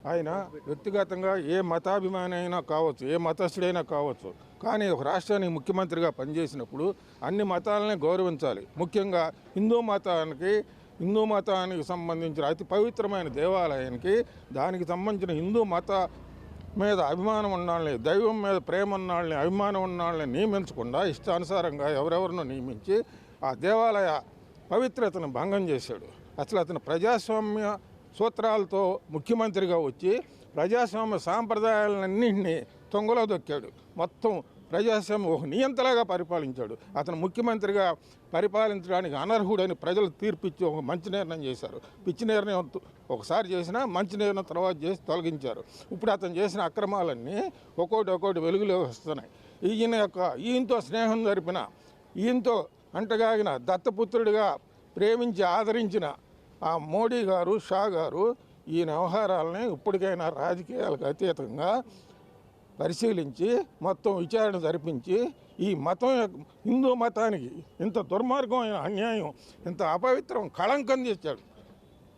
ఆయన వ్యక్తిగతంగా ఏ మతాభిమాని అయినా కావచ్చు, ఏ మతస్థుడైనా కావచ్చు, కానీ ఒక రాష్ట్రానికి ముఖ్యమంత్రిగా పనిచేసినప్పుడు అన్ని మతాలని గౌరవించాలి. ముఖ్యంగా హిందూ మతానికి సంబంధించిన అతి పవిత్రమైన దేవాలయానికి దానికి సంబంధించిన హిందూ మత మీద అభిమానం ఉన్నాళ్ళని, దైవం మీద ప్రేమ ఉన్నాళ్ళని, అభిమానం ఉన్నాళ్ళని నియమించకుండా ఇష్టానుసారంగా ఎవరెవరినో నియమించి ఆ దేవాలయ పవిత్రతను భంగం చేశాడు. అసలు అతను ప్రజాస్వామ్య సూత్రాలతో ముఖ్యమంత్రిగా వచ్చి ప్రజాస్వామ్య సాంప్రదాయాలన్నింటినీ తొంగలో దొక్కాడు. మొత్తం ప్రజాస్వామ్యం ఒక నియంతలాగా పరిపాలించాడు. అతను ముఖ్యమంత్రిగా పరిపాలించడానికి అనర్హుడని ప్రజలు తీర్పిచ్చి ఒక మంచి నిర్ణయం చేశారు. పిచ్చి నిర్ణయం ఒకసారి చేసినా మంచి నిర్ణయం తర్వాత చేసి తొలగించారు. ఇప్పుడు అతను చేసిన అక్రమాలన్నీ ఒక్కోటి వెలుగులోకి వస్తున్నాయి. ఈయనతో స్నేహం జరిపిన, ఈయనతో అంటగాగిన, దత్తపుత్రుడిగా ప్రేమించి ఆదరించిన ఆ మోడీ గారు, షా గారు ఈ వ్యవహారాలని ఇప్పటికైనా రాజకీయాలకు అతీతంగా పరిశీలించి మొత్తం విచారణ జరిపించి ఈ మతం, హిందూ మతానికి ఇంత దుర్మార్గమైన అన్యాయం, ఇంత అపవిత్రం, కళంకం చేశాడు.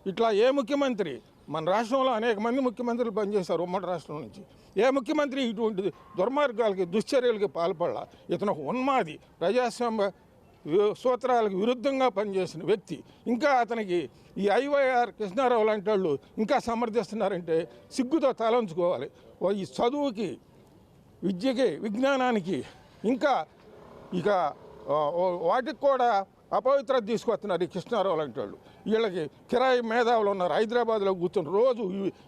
ఇట్లా ఏ ముఖ్యమంత్రి, మన రాష్ట్రంలో అనేక మంది ముఖ్యమంత్రులు పనిచేశారు ఉమ్మడి రాష్ట్రం నుంచి, ఏ ముఖ్యమంత్రి ఇటువంటి దుర్మార్గాలకి, దుశ్చర్యలకి పాల్పడాల. ఇతను ఒక ఉన్మాది, ప్రజాస్వామ్య సూత్రాలకు విరుద్ధంగా పనిచేసిన వ్యక్తి. ఇంకా అతనికి ఈ ఐవైఆర్ కృష్ణారావు లాంటి వాళ్ళు ఇంకా సమర్థిస్తున్నారంటే సిగ్గుతో తలంచుకోవాలి. ఈ చదువుకి, విద్యకి, విజ్ఞానానికి ఇంకా వాటికి కూడా అపవిత్రత తీసుకొస్తున్నారు ఈ కృష్ణారావు లాంటి వాళ్ళు. వీళ్ళకి కిరాయి మేధావులు ఉన్నారు, హైదరాబాద్లో కూర్చొని రోజు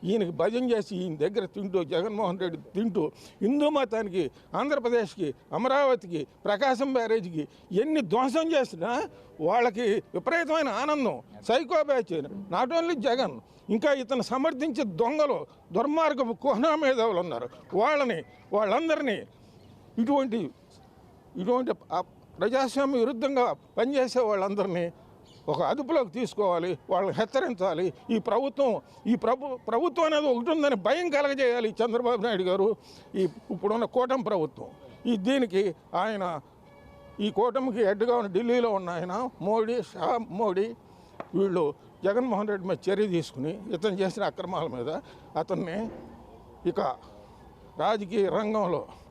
ఈయనకి భజన చేసి ఈయన దగ్గర తింటూ, జగన్మోహన్ రెడ్డి తింటూ, హిందూ మతానికి, ఆంధ్రప్రదేశ్కి, అమరావతికి, ప్రకాశం బ్యారేజ్కి ఎన్ని ధ్వంసం చేసినా వాళ్ళకి విపరీతమైన ఆనందం. Psycho batch, not only Jagan, ఇంకా ఇతను సమర్థించే దొంగలు, దుర్మార్గపు కుహనా మేధావులు ఉన్నారు. వాళ్ళందరినీ ఇటువంటి ప్రజాస్వామ్య విరుద్ధంగా పనిచేసే వాళ్ళందరినీ ఒక అదుపులోకి తీసుకోవాలి, వాళ్ళని హెచ్చరించాలి. ఈ ప్రభుత్వం అనేది ఒకటి ఉందని భయం కలగజేయాలి చంద్రబాబు నాయుడు గారు, ఇప్పుడున్న కూటమి ప్రభుత్వం. దీనికి ఆయన, ఈ కూటమికి హెడ్గా ఉన్న ఢిల్లీలో ఉన్న ఆయన మోడీ వీళ్ళు జగన్మోహన్ రెడ్డి మీద చర్య తీసుకుని ఇతను చేసిన అక్రమాల మీద అతన్ని ఇక రాజకీయ రంగంలో